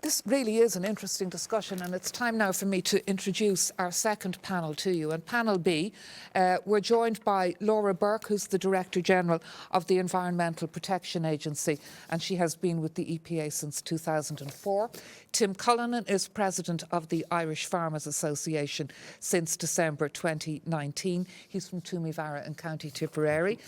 This really is an interesting discussion, and it's time now for me to introduce our second panel to you. And panel B, we're joined by Laura Burke, who's the Director General of the Environmental Protection Agency, and she has been with the EPA since 2004. Tim Cullinan is President of the Irish Farmers Association since December 2019. He's from Toomevara in County Tipperary.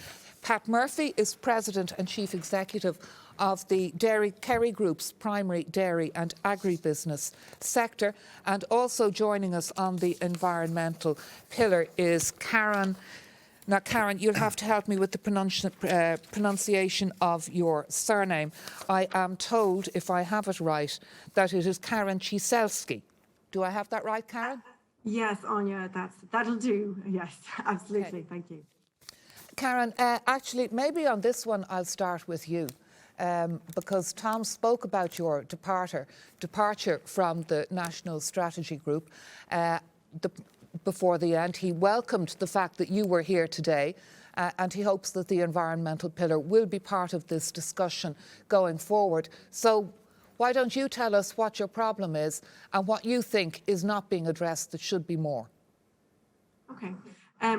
Pat Murphy is President and Chief Executive of the Kerry Group's primary dairy and agribusiness sector. And also joining us on the environmental pillar is Karen. Now, Karen, you'll have to help me with the pronunciation of your surname. I am told, if I have it right, that it is Karen Ciesielski. Do I have that right, Karen? Yes, Anya, that'll do. Yes, absolutely. Okay. Thank you. Karen, actually, maybe on this one I'll start with you. Because Tom spoke about your departure from the National Strategy Group before the end. He welcomed the fact that you were here today, and he hopes that the environmental pillar will be part of this discussion going forward. So why don't you tell us what your problem is and what you think is not being addressed that should be more? Okay.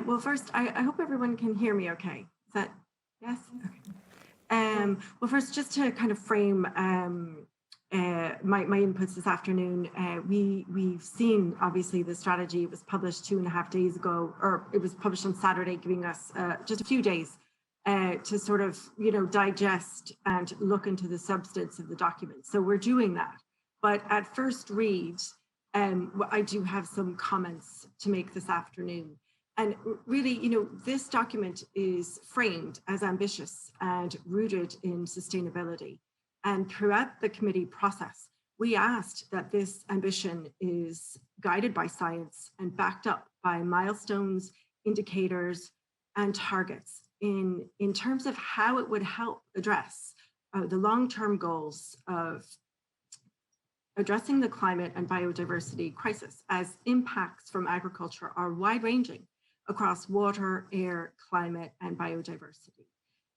Well, first, I hope everyone can hear me okay. Is that, yes? Okay. Well, first, just to kind of frame my inputs this afternoon, we've seen, obviously, the strategy was published 2.5 days ago, or it was published on Saturday, giving us just a few days to sort of, digest and look into the substance of the document. So we're doing that. But at first read, I do have some comments to make this afternoon. And really, this document is framed as ambitious and rooted in sustainability. And throughout the committee process, we asked that this ambition is guided by science and backed up by milestones, indicators, and targets in terms of how it would help address the long-term goals of addressing the climate and biodiversity crisis, as impacts from agriculture are wide-ranging across water, air, climate, and biodiversity.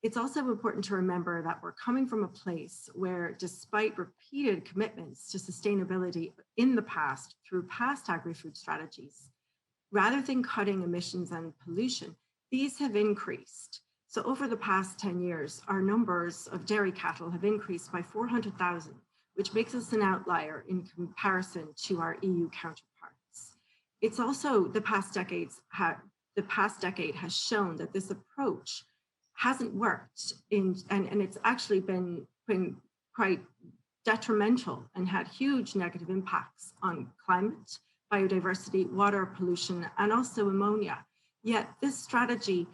It's also important to remember that we're coming from a place where, despite repeated commitments to sustainability in the past through past agri-food strategies, rather than cutting emissions and pollution, these have increased. So over the past 10 years, our numbers of dairy cattle have increased by 400,000, which makes us an outlier in comparison to our EU counterparts. It's also the past decade has shown that this approach hasn't worked and it's actually been quite detrimental and had huge negative impacts on climate, biodiversity, water pollution, and also ammonia. Yet this strategy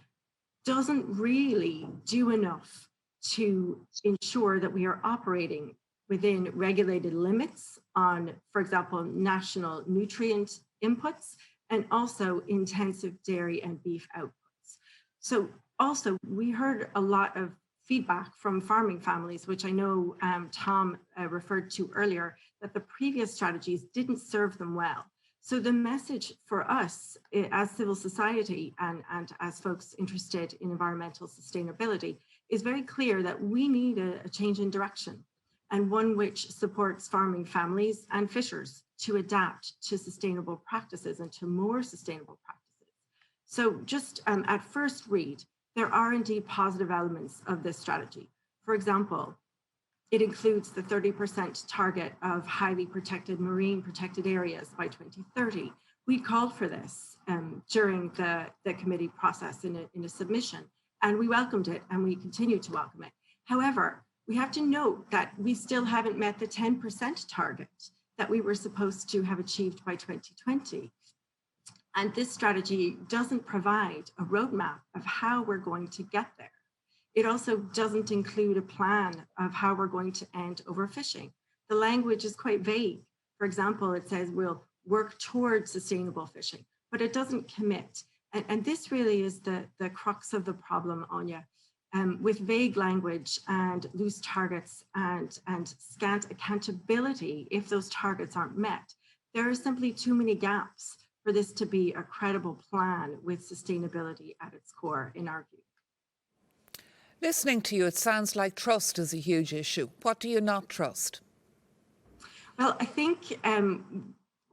doesn't really do enough to ensure that we are operating within regulated limits on, for example, national nutrient inputs, and also intensive dairy and beef outputs. So also, we heard a lot of feedback from farming families, which I know Tom referred to earlier, that the previous strategies didn't serve them well. So the message for us as civil society and as folks interested in environmental sustainability is very clear that we need a change in direction, and one which supports farming families and fishers to adapt to sustainable practices and to more sustainable practices. So just at first read, there are indeed positive elements of this strategy. For example, it includes the 30% target of highly protected marine protected areas by 2030. We called for this during the committee process in a submission, and we welcomed it and we continue to welcome it. However, we have to note that we still haven't met the 10% target that we were supposed to have achieved by 2020. And this strategy doesn't provide a roadmap of how we're going to get there. It also doesn't include a plan of how we're going to end overfishing. The language is quite vague. For example, it says we'll work towards sustainable fishing, but it doesn't commit. And this really is the crux of the problem, Anya. With vague language and loose targets and scant accountability if those targets aren't met, there are simply too many gaps for this to be a credible plan with sustainability at its core, in our view. Listening to you, it sounds like trust is a huge issue. What do you not trust? Well, I think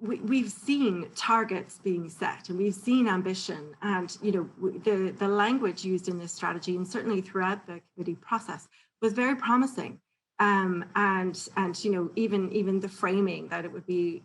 we've seen targets being set, and we've seen ambition, and the language used in this strategy, and certainly throughout the committee process, was very promising. And even the framing that it would be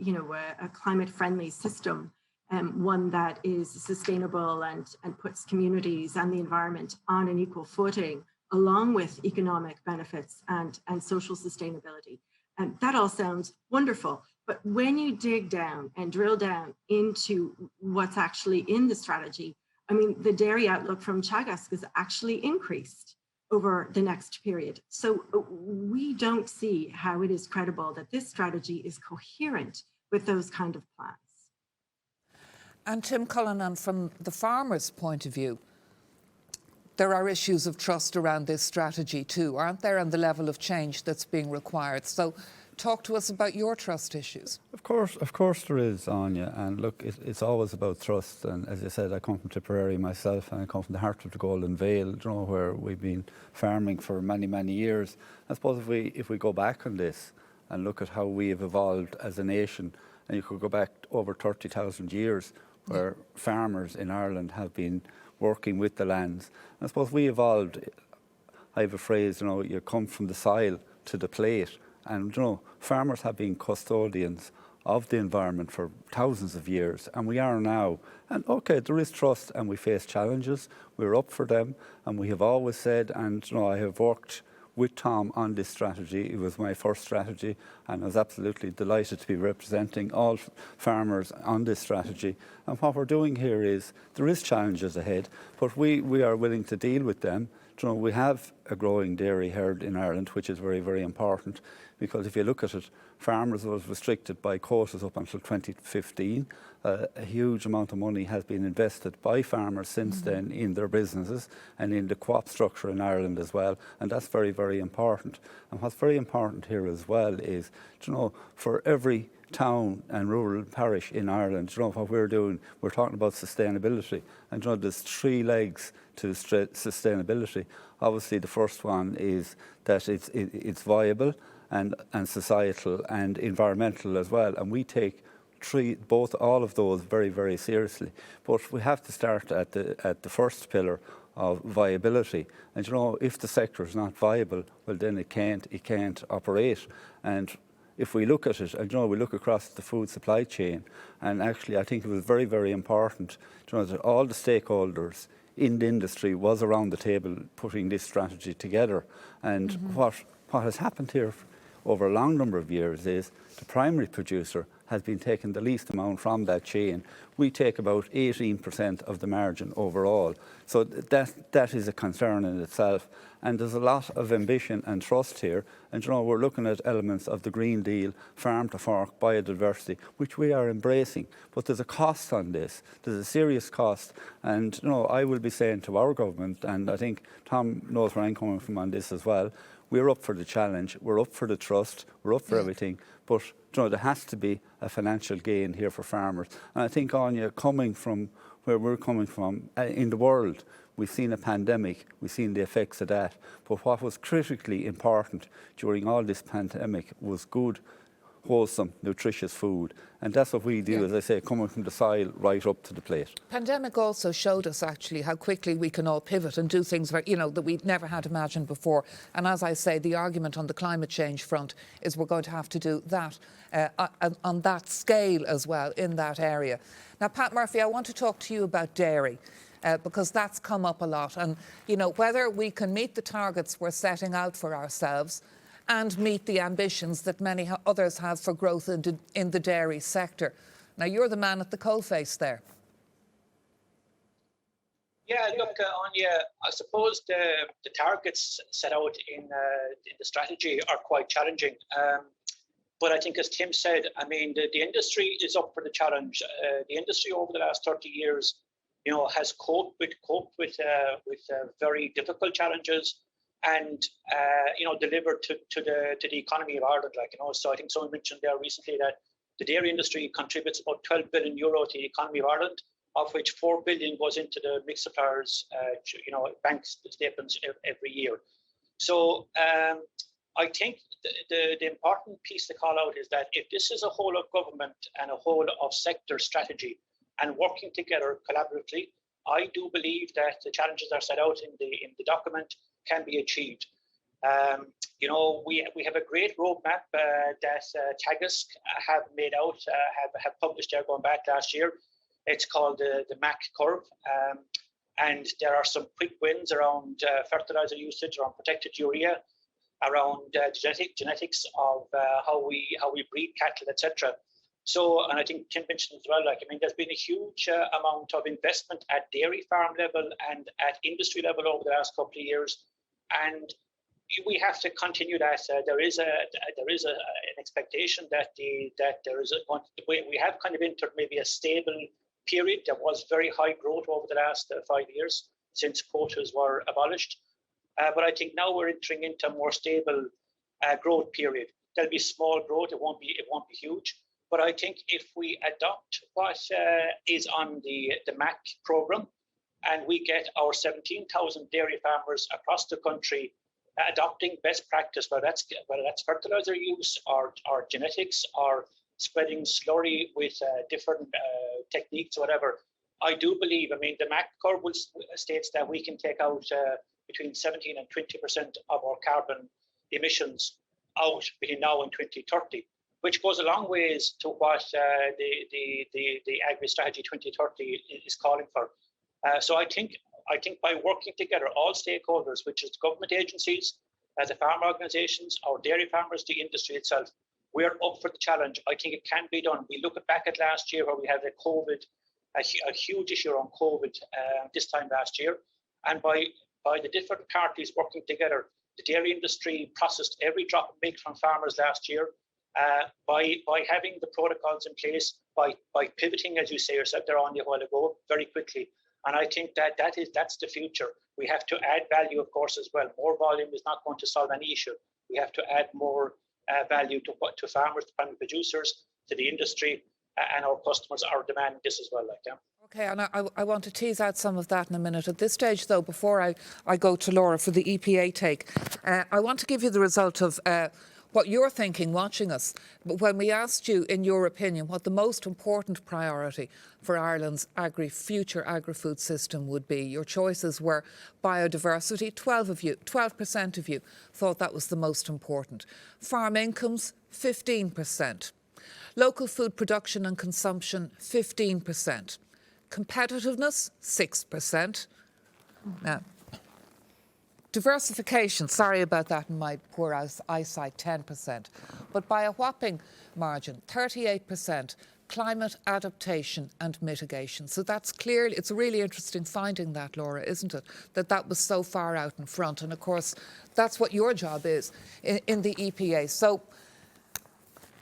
a climate-friendly system, one that is sustainable and puts communities and the environment on an equal footing, along with economic benefits and social sustainability. And that all sounds wonderful. But when you dig down and drill down into what's actually in the strategy, I mean, the dairy outlook from Ciesielski is actually increased over the next period. So we don't see how it is credible that this strategy is coherent with those kind of plans. And Tim Cullinan, from the farmer's point of view, there are issues of trust around this strategy too, aren't there, and the level of change that's being required. So talk to us about your trust issues. Of course there is, Anya. And look, it's always about trust. And as I said, I come from Tipperary myself, and I come from the heart of the Golden Vale, where we've been farming for many, many years. I suppose if we go back on this and look at how we have evolved as a nation, and you could go back over 30,000 years, where farmers in Ireland have been working with the lands. And I suppose we evolved. I have a phrase, you come from the soil to the plate. And farmers have been custodians of the environment for thousands of years, and we are now. And okay, there is trust, and we face challenges. We're up for them, and we have always said, and I have worked with Tom on this strategy. It was my first strategy, and I was absolutely delighted to be representing all farmers on this strategy. And what we're doing here is, there is challenges ahead, but we are willing to deal with them. We have a growing dairy herd in Ireland, which is very, very important, because if you look at it, farmers was restricted by quotas up until 2015. A huge amount of money has been invested by farmers since then in their businesses and in the co-op structure in Ireland as well, and that's very, very important. And what's very important here as well is, for every town and rural parish in Ireland, what we're doing, we're talking about sustainability, and there's three legs to sustainability. Obviously, the first one is that it's viable and societal and environmental as well, and we take all of those very, very seriously. But we have to start at the first pillar of viability. And if the sector is not viable, well, then it can't operate. And if we look at it, and we look across the food supply chain, and actually I think it was very, very important that all the stakeholders in the industry was around the table putting this strategy together. And what has happened here over a long number of years is the primary producer has been taking the least amount from that chain. We take about 18% of the margin overall. So that is a concern in itself. And there's a lot of ambition and trust here. And we're looking at elements of the Green Deal, farm to fork, biodiversity, which we are embracing. But there's a cost on this. There's a serious cost. And I will be saying to our government, and I think Tom knows where I'm coming from on this as well, we're up for the challenge, we're up for the trust, we're up for everything. But there has to be a financial gain here for farmers. And I think, Anya, coming from where we're coming from in the world, we've seen a pandemic, we've seen the effects of that. But what was critically important during all this pandemic was good, wholesome, nutritious food. And that's what we do, as I say, coming from the soil right up to the plate. Pandemic also showed us actually how quickly we can all pivot and do things that we'd never had imagined before. And as I say, the argument on the climate change front is we're going to have to do that on that scale as well in that area. Now, Pat Murphy, I want to talk to you about dairy. Because that's come up a lot. And, whether we can meet the targets we're setting out for ourselves and meet the ambitions that many others have for growth in the dairy sector. Now, you're the man at the coalface there. Yeah, look, Anya, I suppose the targets set out in the strategy are quite challenging. But I think, as Tim said, I mean, the industry is up for the challenge. The industry over the last 30 years has coped with very difficult challenges and delivered to the economy of Ireland. So I think someone mentioned there recently that the dairy industry contributes about €12 billion to the economy of Ireland, of which €4 billion goes into the milk suppliers, bank statements every year. So I think the important piece to call out is that if this is a whole of government and a whole of sector strategy and working together collaboratively, I do believe that the challenges that are set out in the document can be achieved. You know, we have a great roadmap that Ciesielski have made out, have published there going back last year. It's called the MAC curve. And there are some quick wins around fertilizer usage, around protected urea, around genetics of how we breed cattle, etc. So, and I think Tim mentioned as well, like, I mean, there's been a huge amount of investment at dairy farm level and at industry level over the last couple of years, and we have to continue that. There is an expectation that we have kind of entered maybe a stable period. There was very high growth over the last 5 years since quotas were abolished, but I think now we're entering into a more stable growth period. There'll be small growth. It won't be huge. But I think if we adopt what is on the MAC program, and we get our 17,000 dairy farmers across the country adopting best practice, whether that's fertilizer use or genetics or spreading slurry with different techniques, whatever, I do believe, I mean, the MAC curve states that we can take out between 17 and 20% of our carbon emissions out between now and 2030. Which goes a long ways to what the Agri-Strategy 2030 is calling for. So I think by working together, all stakeholders, which is government agencies, the farm organisations, our dairy farmers, the industry itself, we're up for the challenge. I think it can be done. We look back at last year where we had a huge issue on COVID this time last year, and by the different parties working together, the dairy industry processed every drop of milk from farmers last year. By having the protocols in place, by pivoting, as you say yourself there on a while ago, very quickly. And I think that's the future. We have to add value, of course, as well. More volume is not going to solve any issue. We have to add more value to farmers, to primary producers, to the industry, and our customers are demanding this as well. Okay, and I want to tease out some of that in a minute. At this stage, though, before I go to Laura for the EPA take, I want to give you the result of what you're thinking watching us. But when we asked you, in your opinion, what the most important priority for Ireland's future agri-food system would be, your choices were biodiversity. 12% of you thought that was the most important. Farm incomes, 15%. Local food production and consumption, 15%. Competitiveness, 6%. Now, diversification, sorry about that in my poor eyesight, 10%. But by a whopping margin, 38%, climate adaptation and mitigation. So that's clearly, it's a really interesting finding that, Laura, isn't it? That was so far out in front. And of course, that's what your job is in the EPA. So,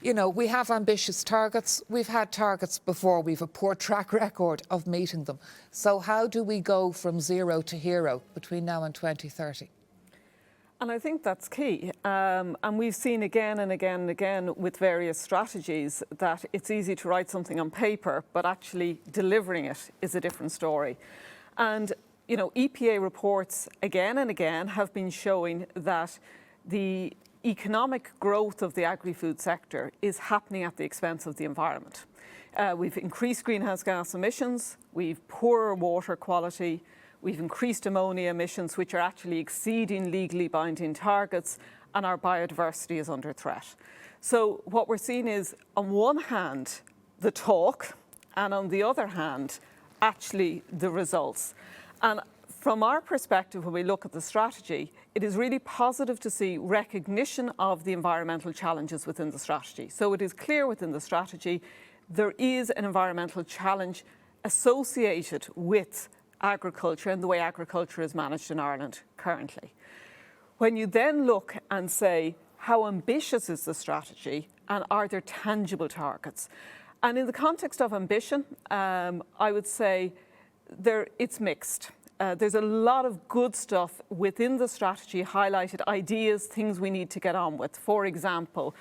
you know, we have ambitious targets. We've had targets before. We've a poor track record of meeting them. So how do we go from zero to hero between now and 2030? And I think that's key. And we've seen again and again and again with various strategies that it's easy to write something on paper, but actually delivering it is a different story. And, you know, EPA reports again and again have been showing that the economic growth of the agri-food sector is happening at the expense of the environment. We've increased greenhouse gas emissions, we've poorer water quality, we've increased ammonia emissions, which are actually exceeding legally binding targets, and our biodiversity is under threat. So what we're seeing is, on one hand, the talk, and on the other hand, actually the results. And from our perspective, when we look at the strategy, it is really positive to see recognition of the environmental challenges within the strategy. So it is clear within the strategy there is an environmental challenge associated with agriculture and the way agriculture is managed in Ireland currently. When you then look and say, how ambitious is the strategy and are there tangible targets? And in the context of ambition, I would say it's mixed. There's a lot of good stuff within the strategy, highlighted ideas, things we need to get on with. For example,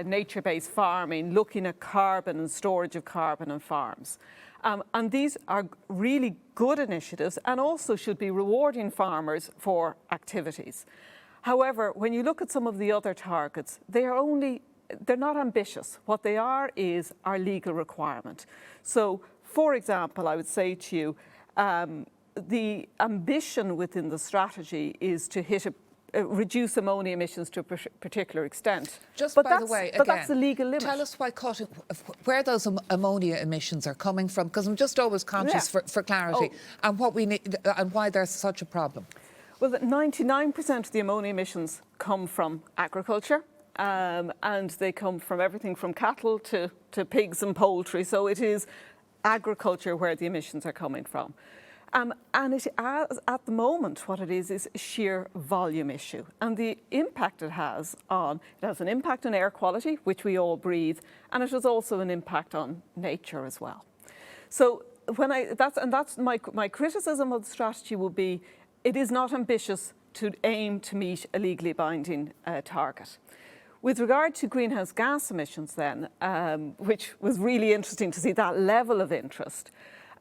nature-based farming, looking at carbon and storage of carbon on farms. And these are really good initiatives and also should be rewarding farmers for activities. However, when you look at some of the other targets, they're not ambitious. What they are is our legal requirement. So, for example, I would say to you, the ambition within the strategy is to reduce ammonia emissions to a particular extent. By the way, but that's the legal limit. Tell us where those ammonia emissions are coming from, because I'm just always conscious for clarity, and what we need and why there's such a problem. Well, 99% of the ammonia emissions come from agriculture, and they come from everything from cattle to pigs and poultry. So it is agriculture where the emissions are coming from. And at the moment, what it is a sheer volume issue. And the impact it has an impact on air quality, which we all breathe, and it has also an impact on nature as well. So that's my criticism of the strategy will be, it is not ambitious to aim to meet a legally binding target. With regard to greenhouse gas emissions then, which was really interesting to see that level of interest,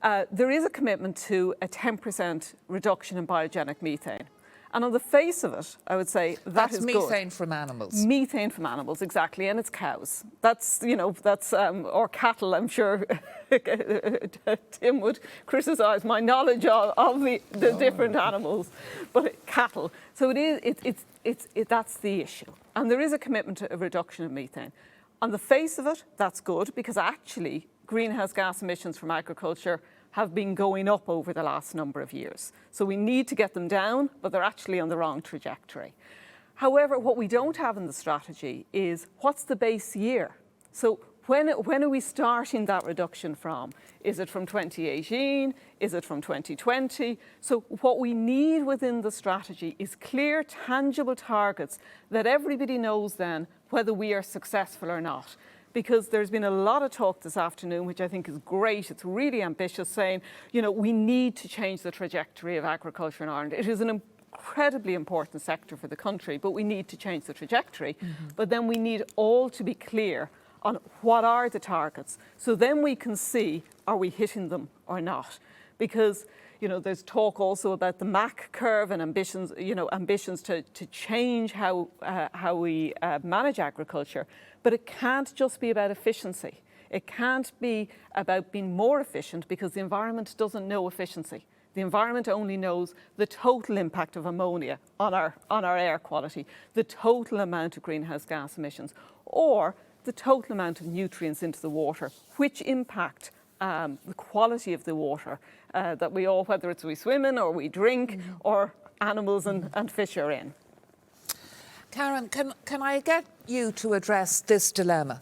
there is a commitment to a 10% reduction in biogenic methane. And on the face of it, I would say that's good. That's methane from animals. Methane from animals, exactly, and it's cows. That's or cattle. I'm sure Tim would criticise my knowledge of the different animals, but cattle. So that's the issue, and there is a commitment to a reduction of methane. On the face of it, that's good, because actually greenhouse gas emissions from agriculture have been going up over the last number of years. So we need to get them down, but they're actually on the wrong trajectory. However, what we don't have in the strategy is what's the base year? So when are we starting that reduction from? Is it from 2018? Is it from 2020? So what we need within the strategy is clear, tangible targets that everybody knows then whether we are successful or not. Because there's been a lot of talk this afternoon, which I think is great. It's really ambitious, saying, we need to change the trajectory of agriculture in Ireland. It is an incredibly important sector for the country, but we need to change the trajectory. Mm-hmm. But then we need all to be clear on what are the targets. So then we can see, are we hitting them or not? Because there's talk also about the MAC curve and ambitions to change how we manage agriculture. But it can't just be about efficiency. It can't be about being more efficient, because the environment doesn't know efficiency. The environment only knows the total impact of ammonia on our air quality, the total amount of greenhouse gas emissions, or the total amount of nutrients into the water, which impact the quality of the water that we all, whether it's we swim in or we drink, or animals and fish are in. Karen, can I get you to address this dilemma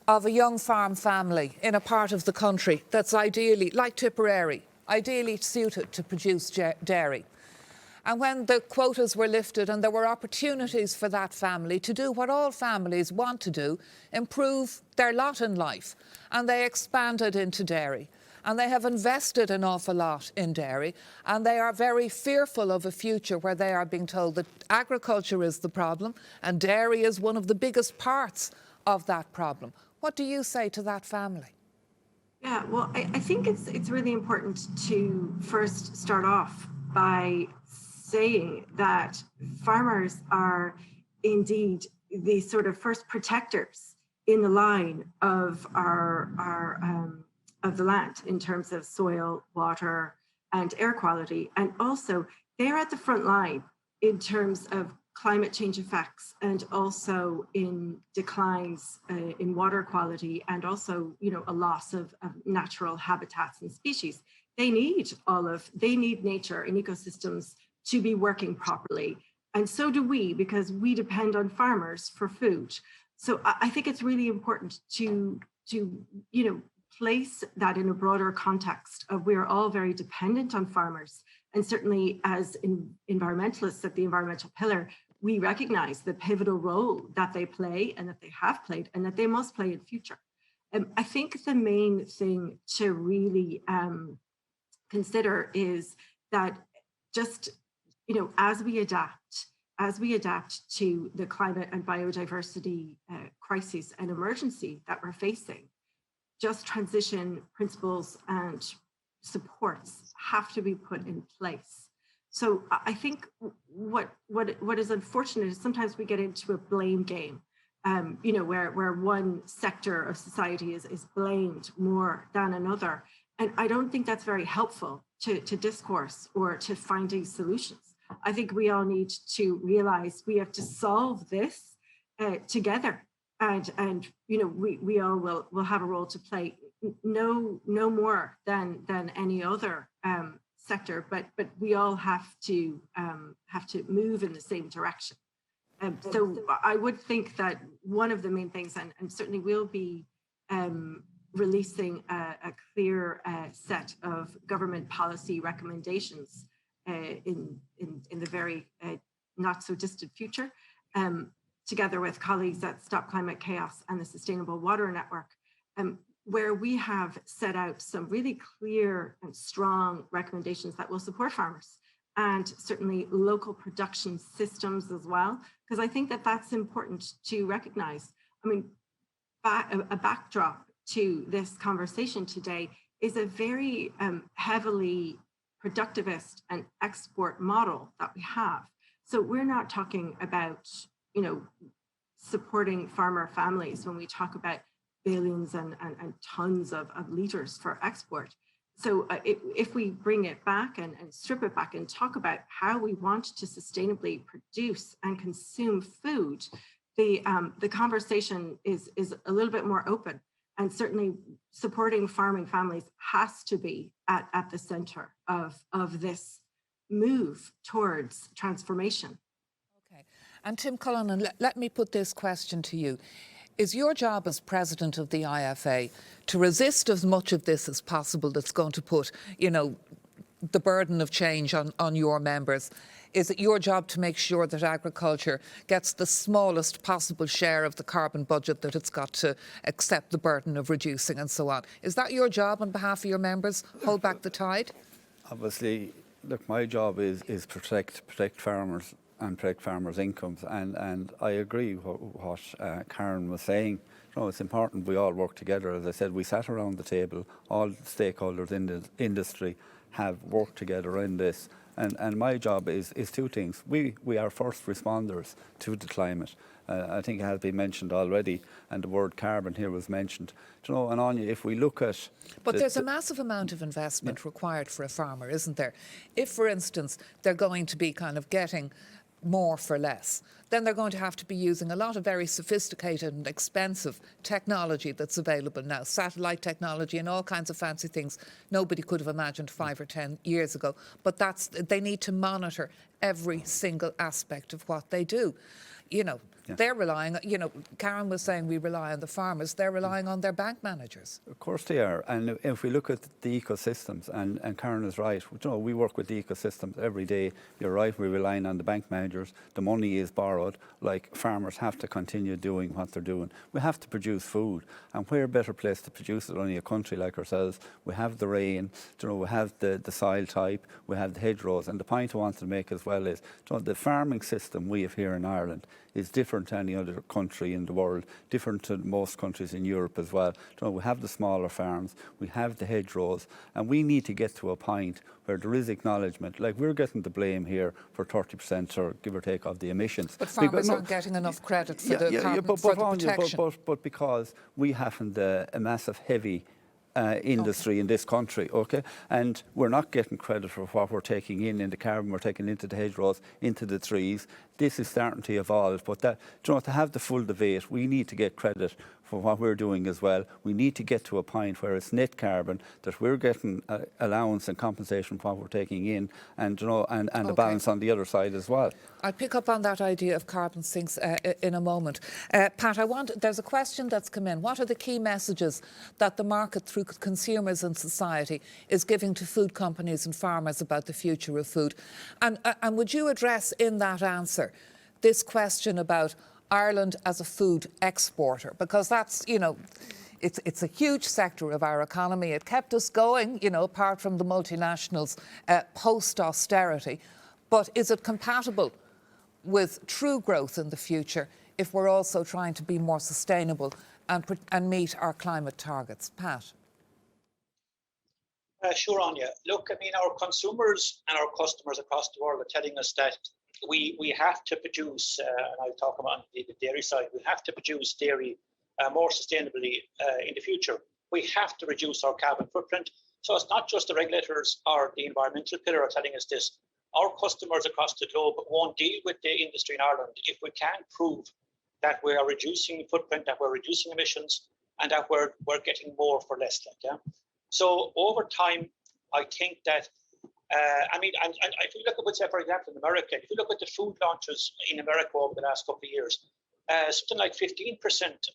of a young farm family in a part of the country that's ideally, like Tipperary, ideally suited to produce dairy? And when the quotas were lifted and there were opportunities for that family to do what all families want to do, improve their lot in life, and they expanded into dairy. And they have invested an awful lot in dairy, and they are very fearful of a future where they are being told that agriculture is the problem and dairy is one of the biggest parts of that problem. What do you say to that family? Yeah, well, I think it's really important to first start off by saying that farmers are indeed the sort of first protectors in the line of of the land in terms of soil, water, and air quality. And also, they're at the front line in terms of climate change effects, and also in declines in water quality, and also, a loss of natural habitats and species. They need nature and ecosystems to be working properly. And so do we, because we depend on farmers for food. So I think it's really important to place that in a broader context of we're all very dependent on farmers. And certainly as environmentalists at the environmental pillar, we recognize the pivotal role that they play and that they have played and that they must play in future. I think the main thing to really consider is that just, as we adapt to the climate and biodiversity crisis and emergency that we're facing, just transition principles and supports have to be put in place So I think what is unfortunate is sometimes we get into a blame game, where one sector of society is blamed more than another. And I don't think that's very helpful to discourse or to finding solutions. I think we all need to realize we have to solve this together. And we all will have a role to play, no more than any other sector, but we all have to move in the same direction. So I would think that one of the main things, and certainly we'll be releasing a clear set of government policy recommendations in the very not so distant future, together with colleagues at Stop Climate Chaos and the Sustainable Water Network, where we have set out some really clear and strong recommendations that will support farmers and certainly local production systems as well, because I think that that's important to recognize. I mean, a backdrop to this conversation today is a very heavily productivist and export model that we have. So we're not talking about, supporting farmer families when we talk about billions and tons of liters for export. So if we bring it back and strip it back and talk about how we want to sustainably produce and consume food, the conversation is a little bit more open, and certainly supporting farming families has to be at the center of this move towards transformation. Okay, and Tim Cullinan, let me put this question to you. Is your job as president of the IFA to resist as much of this as possible that's going to put, the burden of change on your members? Is it your job to make sure that agriculture gets the smallest possible share of the carbon budget that it's got to accept the burden of reducing and so on? Is that your job on behalf of your members? Hold back the tide? Obviously, look, my job is protect farmers and protect farmers' incomes, and I agree what Karen was saying. It's important we all work together. As I said, we sat around the table, all stakeholders in the industry have worked together in this, and my job is two things. We are first responders to the climate. I think it has been mentioned already, and the word carbon here was mentioned. And Anya, if we look at... But there's a massive amount of investment required for a farmer, isn't there? If, for instance, they're going to be kind of getting more for less, then they're going to have to be using a lot of very sophisticated and expensive technology that's available now, satellite technology and all kinds of fancy things nobody could have imagined 5 or 10 years ago. But they need to monitor every single aspect of what they do. They're relying, Karen was saying we rely on the farmers, they're relying on their bank managers. Of course they are. And if we look at the ecosystems, and Karen is right, we work with the ecosystems every day. You're right, we're relying on the bank managers. The money is borrowed. Like, farmers have to continue doing what they're doing. We have to produce food. And where better place to produce it only a country like ourselves? We have the rain, we have the soil type, we have the hedgerows. And the point I wanted to make as well is, the farming system we have here in Ireland is different to any other country in the world, different to most countries in Europe as well. We have the smaller farms, we have the hedgerows, and we need to get to a point where there is acknowledgement. Like, we're getting the blame here for 30% or give or take of the emissions. But farmers aren't getting enough credit for the carbon, for the protection. But because we haven't a massive heavy industry in this country, okay? And we're not getting credit for what we're taking in the carbon we're taking into the hedgerows, into the trees. This is starting to evolve, but to have the full debate, we need to get credit for what we're doing as well. We need to get to a point where it's net carbon, that we're getting allowance and compensation for what we're taking in, and the balance on the other side as well. I'll pick up on that idea of carbon sinks in a moment. Pat, there's a question that's come in. What are the key messages that the market, through consumers and society, is giving to food companies and farmers about the future of food? And would you address in that answer this question about Ireland as a food exporter? Because that's, it's a huge sector of our economy. It kept us going, apart from the multinationals post-austerity. But is it compatible with true growth in the future if we're also trying to be more sustainable and meet our climate targets? Pat? Sure, Anya. Look, I mean, our consumers and our customers across the world are telling us that we have to produce, and I'll talk about the dairy side, we have to produce dairy more sustainably in the future. We have to reduce our carbon footprint. So it's not just the regulators or the environmental pillar are telling us this. Our customers across the globe won't deal with the industry in Ireland if we can't prove that we are reducing footprint, that we're reducing emissions, and that we're getting more for less. So over time, I think that, I mean, and if you look at, say, for example, in America, if you look at the food launches in America over the last couple of years, something like 15%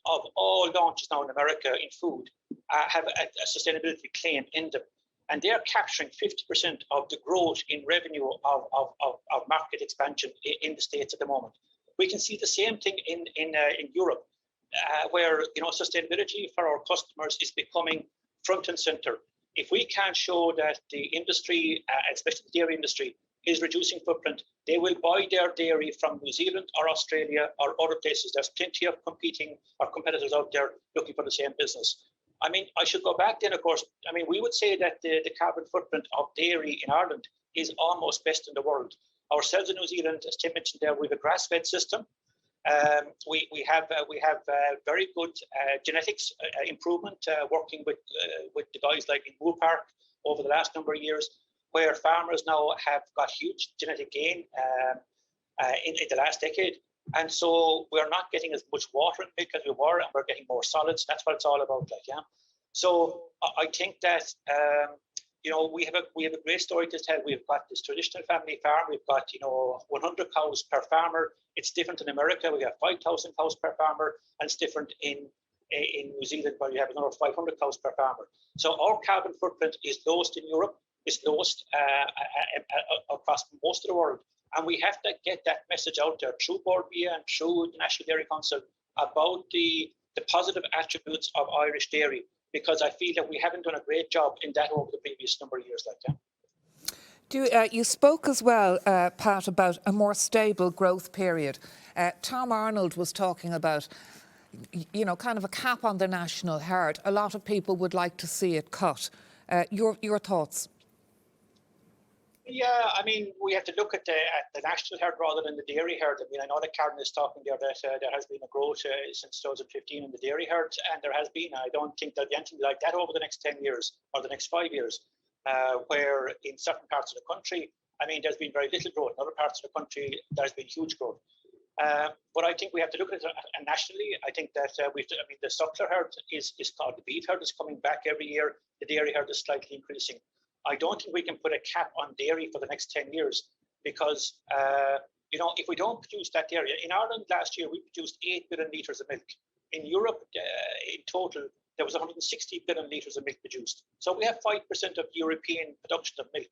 of all launches now in America in food have a sustainability claim in them. And they're capturing 50% of the growth in revenue of market expansion in the States at the moment. We can see the same thing in Europe, where sustainability for our customers is becoming front and center. If we can't show that the industry, especially the dairy industry, is reducing footprint, they will buy their dairy from New Zealand or Australia or other places. There's plenty of competitors out there looking for the same business. I mean, I should go back then, of course. I mean, we would say that the carbon footprint of dairy in Ireland is almost best in the world. Ourselves in New Zealand, as Tim mentioned there, we have a grass-fed system. We have very good genetics improvement working with the guys like in Moore Park over the last number of years, where farmers now have got huge genetic gain in the last decade. And so we're not getting as much water in milk as we were, and we're getting more solids. That's what it's all about, So I think that we have a great story to tell. We've got this traditional family farm. We've got 100 cows per farmer. It's different in America. We have 5,000 cows per farmer, and it's different in New Zealand, where you have another 500 cows per farmer. So our carbon footprint is lowest in Europe. It's lowest across most of the world. And we have to get that message out there through Board BIA and through the National Dairy Council about the positive attributes of Irish dairy, because I feel that we haven't done a great job in that over the previous number of years. You spoke as well, Pat, about a more stable growth period. Tom Arnold was talking about, kind of a cap on the national herd. A lot of people would like to see it cut. Your thoughts? Yeah, I mean, we have to look at the national herd rather than the dairy herd. I mean, I know that Karen is talking there that there has been a growth since 2015 in the dairy herd, and there has been. I don't think there'll be anything like that over the next 10 years or the next 5 years, where in certain parts of the country, I mean, there's been very little growth. In other parts of the country, there's been huge growth. But I think we have to look at it nationally. I think that the suckler herd is called the beef herd is coming back every year. The dairy herd is slightly increasing. I don't think we can put a cap on dairy for the next 10 years because, if we don't produce that dairy, in Ireland last year, we produced 8 billion litres of milk. In Europe, in total, there was 160 billion litres of milk produced. So we have 5% of European production of milk,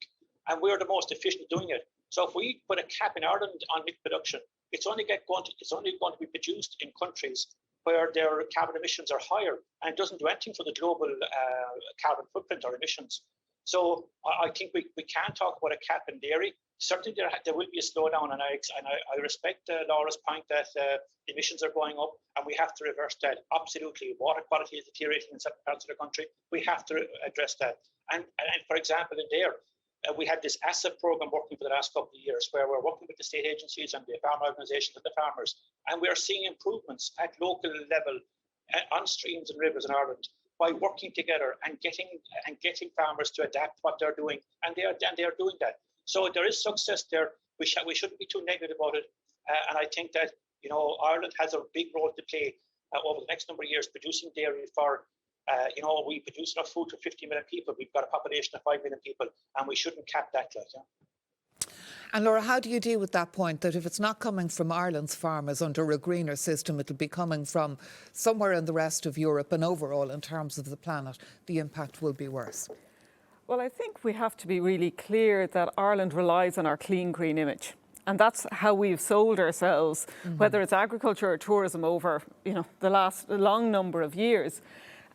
and we're the most efficient at doing it. So if we put a cap in Ireland on milk production, it's only going to be produced in countries where their carbon emissions are higher, and it doesn't do anything for the global carbon footprint or emissions. So I think we can talk about a cap in dairy. Certainly there will be a slowdown, and I respect Laura's point that emissions are going up, and we have to reverse that. Absolutely, water quality is deteriorating in certain parts of the country. We have to address that. And for example, in dairy, we had this asset program working for the last couple of years, where we're working with the state agencies and the farm organisations and the farmers, and we are seeing improvements at local level on streams and rivers in Ireland, by working together and getting farmers to adapt what they're doing, and they are doing that. So there is success there. We shouldn't be too negative about it, and I think that Ireland has a big role to play over the next number of years, producing dairy for. We produce enough food for 50 million people. We've got a population of 5 million people, and we shouldn't cap that. And Laura, how do you deal with that point that if it's not coming from Ireland's farmers under a greener system, it'll be coming from somewhere in the rest of Europe, and overall in terms of the planet, the impact will be worse? Well, I think we have to be really clear that Ireland relies on our clean green image. And that's how we've sold ourselves, whether it's agriculture or tourism over the last long number of years.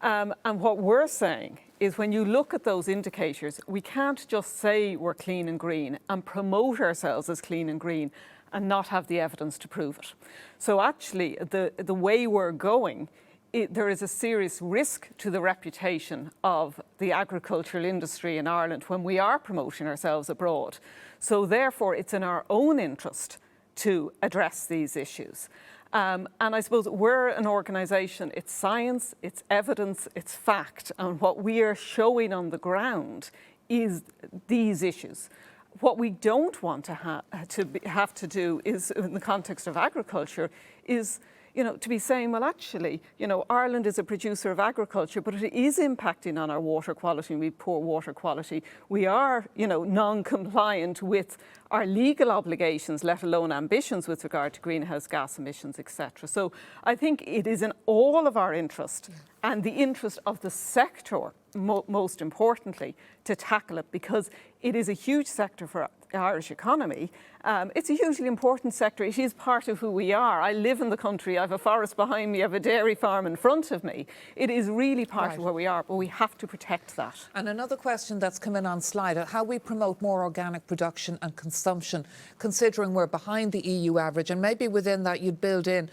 And what we're saying is when you look at those indicators, we can't just say we're clean and green and promote ourselves as clean and green and not have the evidence to prove it. So actually, the way we're going there is a serious risk to the reputation of the agricultural industry in Ireland when we are promoting ourselves abroad. So therefore, it's in our own interest to address these issues. And I suppose we're an organisation, it's science, it's evidence, it's fact, and what we are showing on the ground is these issues. What we don't want to have to do is, in the context of agriculture, is to be saying, well, actually, Ireland is a producer of agriculture, but it is impacting on our water quality, and we have poor water quality. We are, non-compliant with our legal obligations, let alone ambitions with regard to greenhouse gas emissions, etc. So I think it is in all of our interest and the interest of the sector, most importantly, to tackle it, because it is a huge sector for the Irish economy. It's a hugely important sector. It is part of who we are. I live in the country. I have a forest behind me. I have a dairy farm in front of me. It is really part of where we are, but we have to protect that. And another question that's come in on slide, how we promote more organic production and consumption, considering we're behind the EU average. And maybe within that you'd build in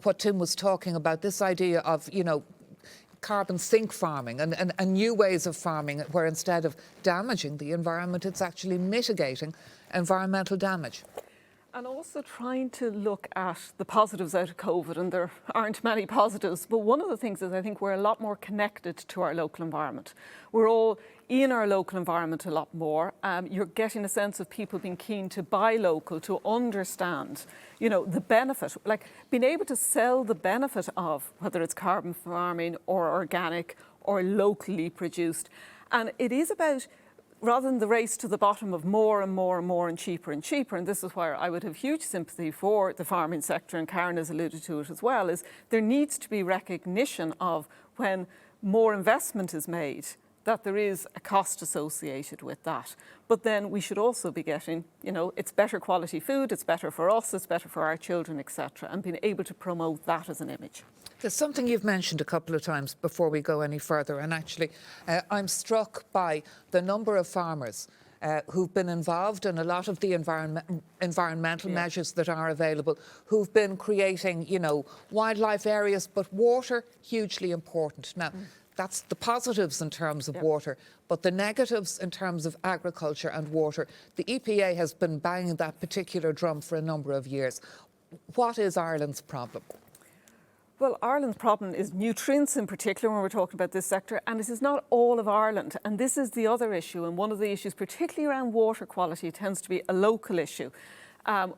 what Tim was talking about, this idea of, carbon sink farming and new ways of farming where instead of damaging the environment, it's actually mitigating environmental damage. And also trying to look at the positives out of COVID, and there aren't many positives, but one of the things is I think we're a lot more connected to our local environment. We're all in our local environment a lot more. You're getting a sense of people being keen to buy local, to understand, the benefit, like being able to sell the benefit of whether it's carbon farming or organic or locally produced. And it is about, rather than the race to the bottom of more and more and more and cheaper, and this is where I would have huge sympathy for the farming sector, and Karen has alluded to it as well, is there needs to be recognition of when more investment is made, that there is a cost associated with that. But then we should also be getting, it's better quality food, it's better for us, it's better for our children, etc., and being able to promote that as an image. There's something you've mentioned a couple of times before we go any further, and actually I'm struck by the number of farmers who've been involved in a lot of the environmental measures that are available, who've been creating, wildlife areas, but water, hugely important. Now, that's the positives in terms of water, but the negatives in terms of agriculture and water. The EPA has been banging that particular drum for a number of years. What is Ireland's problem? Well, Ireland's problem is nutrients in particular when we're talking about this sector, and this is not all of Ireland. And this is the other issue, and one of the issues, particularly around water quality, tends to be a local issue.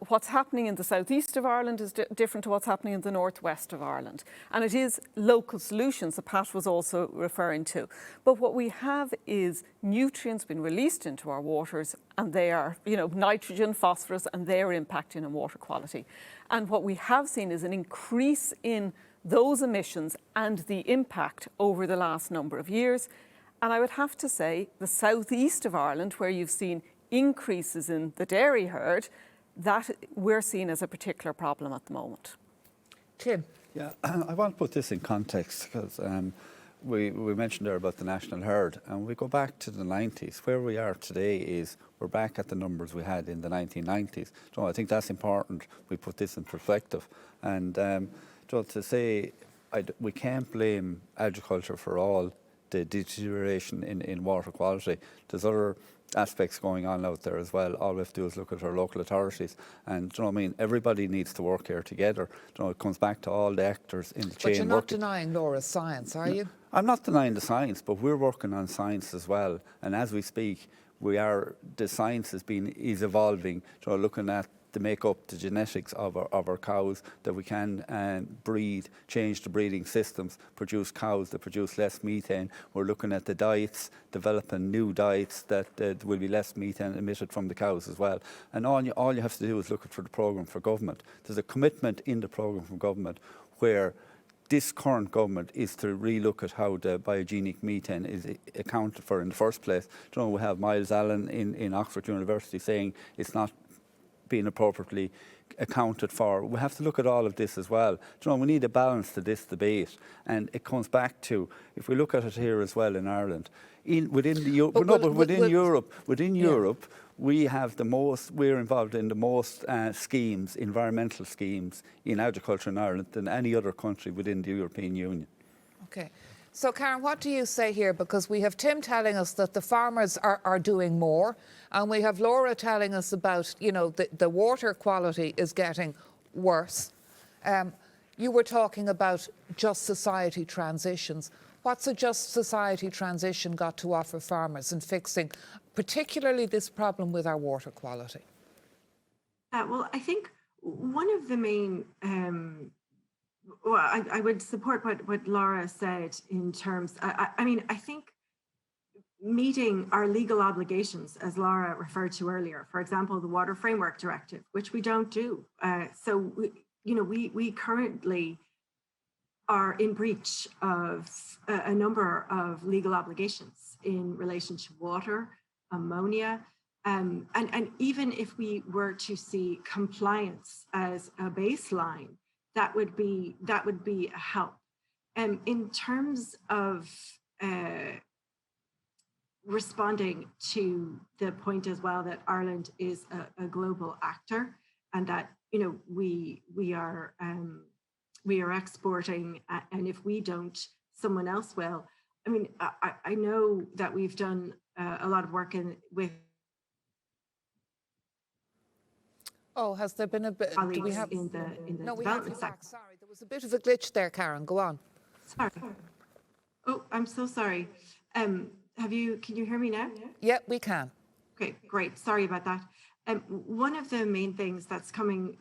What's happening in the southeast of Ireland is different to what's happening in the northwest of Ireland. And it is local solutions that Pat was also referring to. But what we have is nutrients being released into our waters, and they are, nitrogen, phosphorus, and they're impacting on water quality. And what we have seen is an increase in those emissions and the impact over the last number of years. And I would have to say the southeast of Ireland, where you've seen increases in the dairy herd, that we're seeing as a particular problem at the moment. Tim? Yeah, I want to put this in context because we mentioned there about the national herd, and we go back to the 90s. Where we are today is we're back at the numbers we had in the 1990s. So I think that's important. We put this in perspective. And to say we can't blame agriculture for all the deterioration in water quality. There's other aspects going on out there as well. All we have to do is look at our local authorities, and everybody needs to work here together. It comes back to all the actors in the chain. But you're not denying Laura's science, are you? I'm not denying the science, but we're working on science as well. And as we speak, the science is evolving. Looking at the makeup, the genetics of our cows, that we can breed, change the breeding systems, produce cows that produce less methane. We're looking at the diets, developing new diets that will be less methane emitted from the cows as well. And all you have to do is look for the programme for government. There's a commitment in the programme from government where this current government is to relook at how the biogenic methane is accounted for in the first place. We have Miles Allen in Oxford University saying it's not being appropriately accounted for. We have to look at all of this as well. You know, we need a balance to this debate, and it comes back to, if we look at it here as well in Ireland, within Europe, we have the most. We're involved in the most schemes, environmental schemes in agriculture in Ireland than any other country within the European Union. Okay. So, Karen, what do you say here? Because we have Tim telling us that the farmers are doing more, and we have Laura telling us about, you know, the water quality is getting worse. You were talking about just society transitions. What's a just society transition got to offer farmers in fixing particularly this problem with our water quality? Well, I think one of the main I would support what Laura said in terms, I mean, I think meeting our legal obligations, as Laura referred to earlier, for example, the Water Framework Directive, which we don't do. So, we currently are in breach of a number of legal obligations in relation to water, ammonia, and even if we were to see compliance as a baseline, that would be a help. In terms of responding to the point as well that Ireland is a global actor, and that we are exporting, and if we don't, someone else will. I mean, I know that we've done a lot of work with. Oh, has there been a bit? Do we have in the no? We development have. sector. Sorry, there was a bit of a glitch there, Karen. Go on. Sorry. Oh, I'm so sorry. Can you hear me now? Yeah, we can. Okay, great. Sorry about that. One of the main things that's coming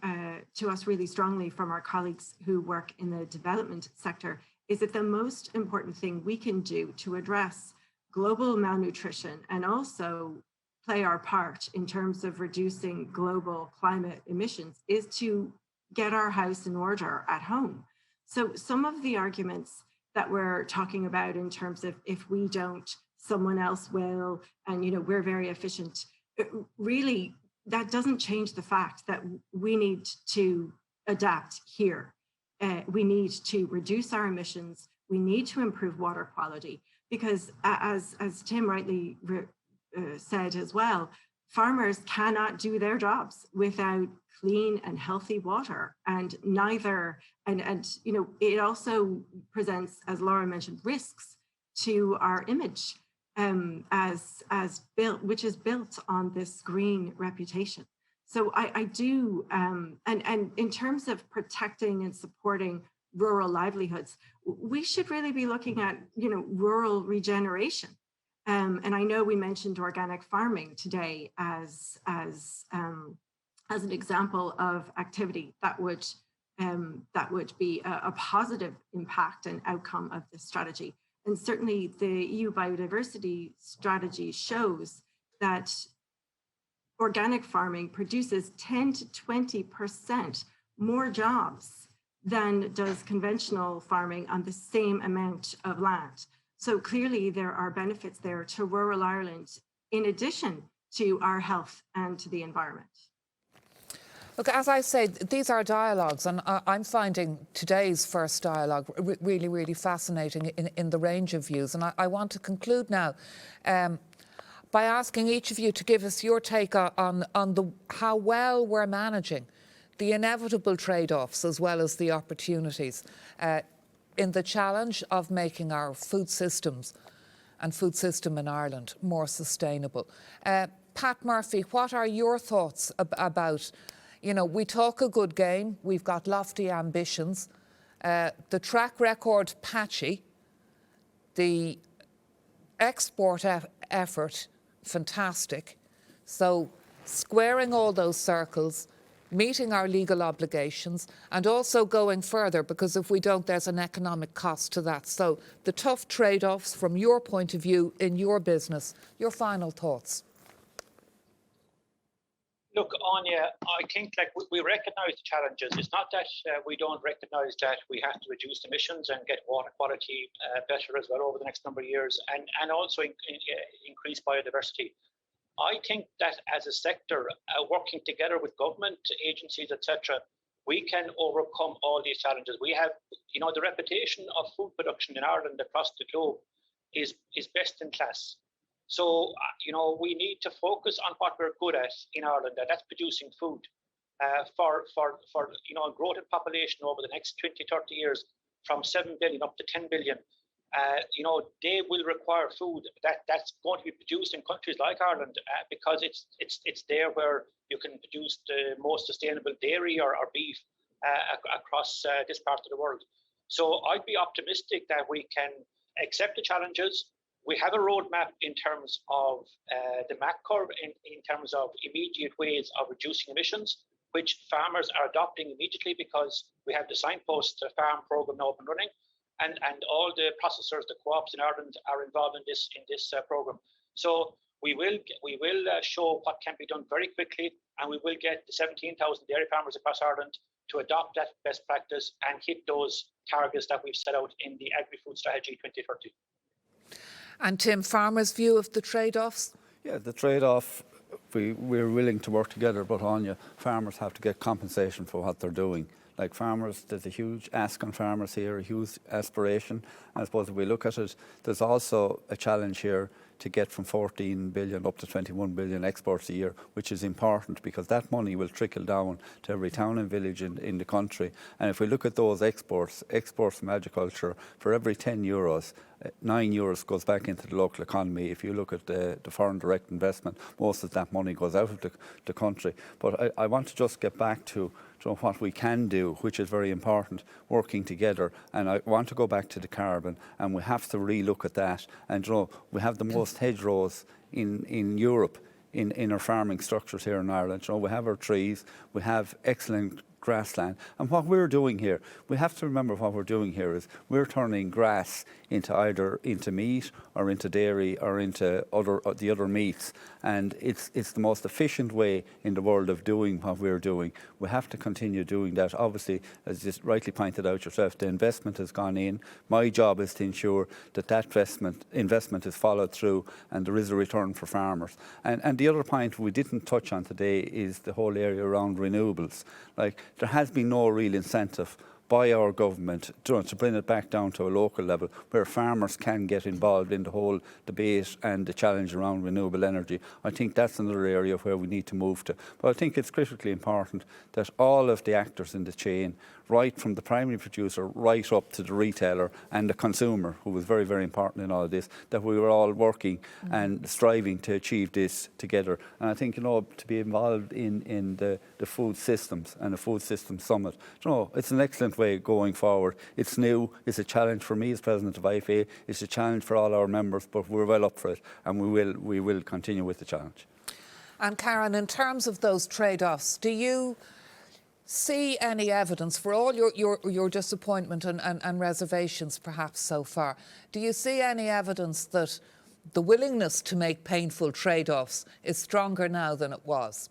to us really strongly from our colleagues who work in the development sector is that the most important thing we can do to address global malnutrition and also play our part in terms of reducing global climate emissions is to get our house in order at home. So some of the arguments that we're talking about in terms of if we don't, someone else will, and we're very efficient, really that doesn't change the fact that we need to adapt here. We need to reduce our emissions. We need to improve water quality because, as Tim rightly said as well, farmers cannot do their jobs without clean and healthy water, and it also presents, as Laura mentioned, risks to our image as built, which is built on this green reputation. So I do, and in terms of protecting and supporting rural livelihoods, we should really be looking at rural regeneration. And I know we mentioned organic farming today as an example of activity that would be a positive impact and outcome of this strategy. And certainly the EU biodiversity strategy shows that organic farming produces 10 to 20% more jobs than does conventional farming on the same amount of land. So clearly there are benefits there to rural Ireland, in addition to our health and to the environment. Look, as I say, these are dialogues, and I'm finding today's first dialogue really, really fascinating in the range of views. And I want to conclude now by asking each of you to give us your take on how well we're managing the inevitable trade-offs as well as the opportunities in the challenge of making our food systems and food system in Ireland more sustainable. Pat Murphy, what are your thoughts about, we talk a good game, we've got lofty ambitions, the track record patchy, the export effort fantastic. So squaring all those circles, meeting our legal obligations, and also going further, because if we don't, there's an economic cost to that. So the tough trade-offs from your point of view in your business, your final thoughts. Look, Anya, I think we recognise the challenges. It's not that we don't recognise that we have to reduce emissions and get water quality better as well over the next number of years, and also increase biodiversity. I think that as a sector, working together with government agencies, etc., we can overcome all these challenges. We have, the reputation of food production in Ireland across the globe is best in class. So, we need to focus on what we're good at in Ireland, and that's producing food. For growth in population over the next 20, 30 years, from 7 billion up to 10 billion, they will require food that's going to be produced in countries like Ireland, because it's there where you can produce the most sustainable dairy or beef across this part of the world. So I'd be optimistic that we can accept the challenges. We have a roadmap in terms of the MAC curve, in terms of immediate ways of reducing emissions, which farmers are adopting immediately because we have the Signpost Farm program now up and running. And all the processors, the co-ops in Ireland are involved in this program. So we will show what can be done very quickly, and we will get the 17,000 dairy farmers across Ireland to adopt that best practice and hit those targets that we've set out in the Agri-Food Strategy 2030. And Tim, farmers' view of the trade-offs? Yeah, the trade-off, we're willing to work together, but Anya, farmers have to get compensation for what they're doing. Like farmers, there's a huge ask on farmers here, a huge aspiration. And I suppose if we look at it, there's also a challenge here to get from 14 billion up to 21 billion exports a year, which is important because that money will trickle down to every town and village in the country. And if we look at those exports from agriculture, for every 10 euros, 9 euros goes back into the local economy. If you look at the foreign direct investment, most of that money goes out of the country. But I want to just get back to what we can do, which is very important, working together. And I want to go back to the carbon, and we have to relook at that. And we have the most hedgerows in Europe in our farming structures here in Ireland. We have our trees, we have excellent grassland. And what we're doing here, we have to remember what we're doing here is we're turning grass into meat or into dairy or into the other meats. And it's the most efficient way in the world of doing what we're doing. We have to continue doing that. Obviously, as you rightly pointed out yourself, the investment has gone in. My job is to ensure that investment is followed through and there is a return for farmers. And the other point we didn't touch on today is the whole area around renewables. Like, there has been no real incentive by our government to bring it back down to a local level where farmers can get involved in the whole debate and the challenge around renewable energy. I think that's another area where we need to move to. But I think it's critically important that all of the actors in the chain, right from the primary producer right up to the retailer and the consumer, who was very, very important in all of this, that we were all working and striving to achieve this together. And I think, to be involved in the food systems and the food systems summit, it's an excellent way going forward. It's new, it's a challenge for me as president of IFA, it's a challenge for all our members, but we're well up for it, and we will continue with the challenge. And Karen, in terms of those trade-offs, do you see any evidence, for all your disappointment and reservations perhaps so far, do you see any evidence that the willingness to make painful trade-offs is stronger now than it was?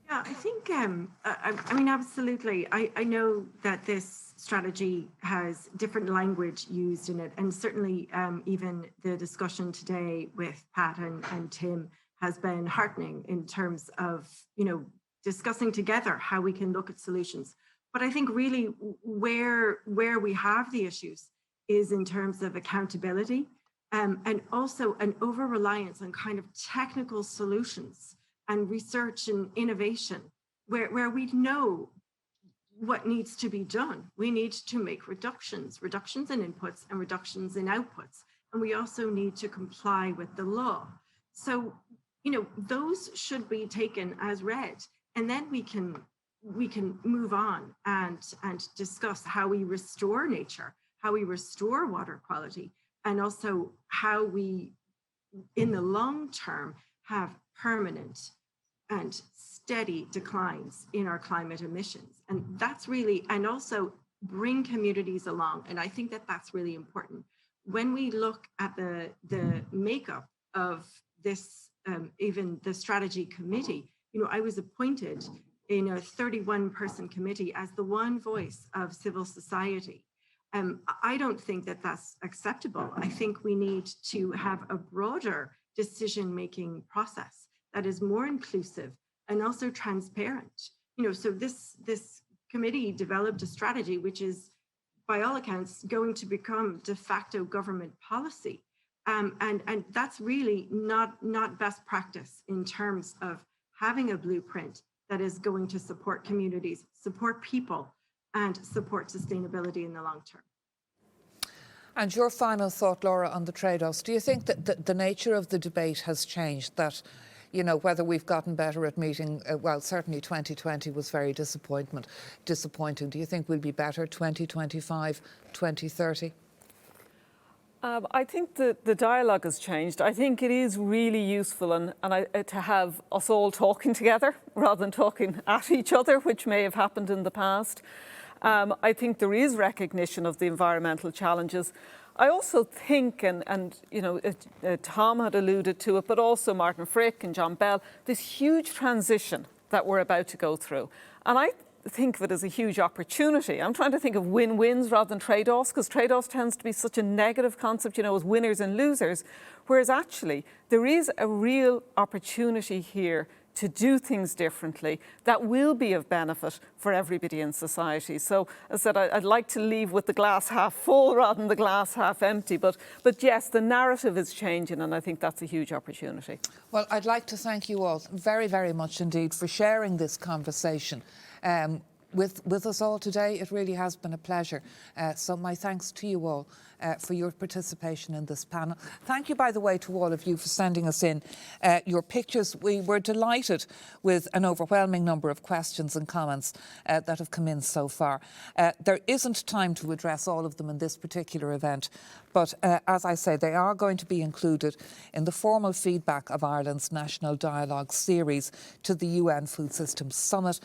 Yeah, I think, I mean, absolutely. I know that this strategy has different language used in it, and certainly even the discussion today with Pat and Tim has been heartening in terms of, discussing together how we can look at solutions. But I think really where we have the issues is in terms of accountability and also an over-reliance on kind of technical solutions and research and innovation, where we know what needs to be done. We need to make reductions in inputs and reductions in outputs. And we also need to comply with the law. So, those should be taken as read. And then we can move on and discuss how we restore nature, how we restore water quality, and also how we, in the long term, have permanent and steady declines in our climate emissions. And that's really, and also bring communities along. And I think that that's really important. When we look at the makeup of this, even the strategy committee, I was appointed in a 31-person committee as the one voice of civil society. I don't think that that's acceptable. I think we need to have a broader decision-making process that is more inclusive and also transparent. So this committee developed a strategy which is, by all accounts, going to become de facto government policy. And that's really not best practice in terms of having a blueprint that is going to support communities, support people, and support sustainability in the long term. And your final thought, Laura, on the trade-offs. Do you think that the nature of the debate has changed, that, whether we've gotten better at meeting, well, certainly 2020 was very disappointing. Do you think we'll be better 2025, 2030? I think the dialogue has changed. I think it is really useful to have us all talking together rather than talking at each other, which may have happened in the past. I think there is recognition of the environmental challenges. I also think, and Tom had alluded to it, but also Martin Frick and John Bell, this huge transition that we're about to go through. And I think of it as a huge opportunity. I'm trying to think of win-wins rather than trade-offs, because trade-offs tends to be such a negative concept, as winners and losers, whereas actually there is a real opportunity here to do things differently that will be of benefit for everybody in society. So as I said, I'd like to leave with the glass half full rather than the glass half empty. But yes, the narrative is changing, and I think that's a huge opportunity. Well, I'd like to thank you all very, very much indeed for sharing this conversation with us all today. It really has been a pleasure. So my thanks to you all for your participation in this panel. Thank you, by the way, to all of you for sending us in your pictures. We were delighted with an overwhelming number of questions and comments that have come in so far. There isn't time to address all of them in this particular event, but as I say, they are going to be included in the formal feedback of Ireland's National Dialogue series to the UN Food Systems Summit,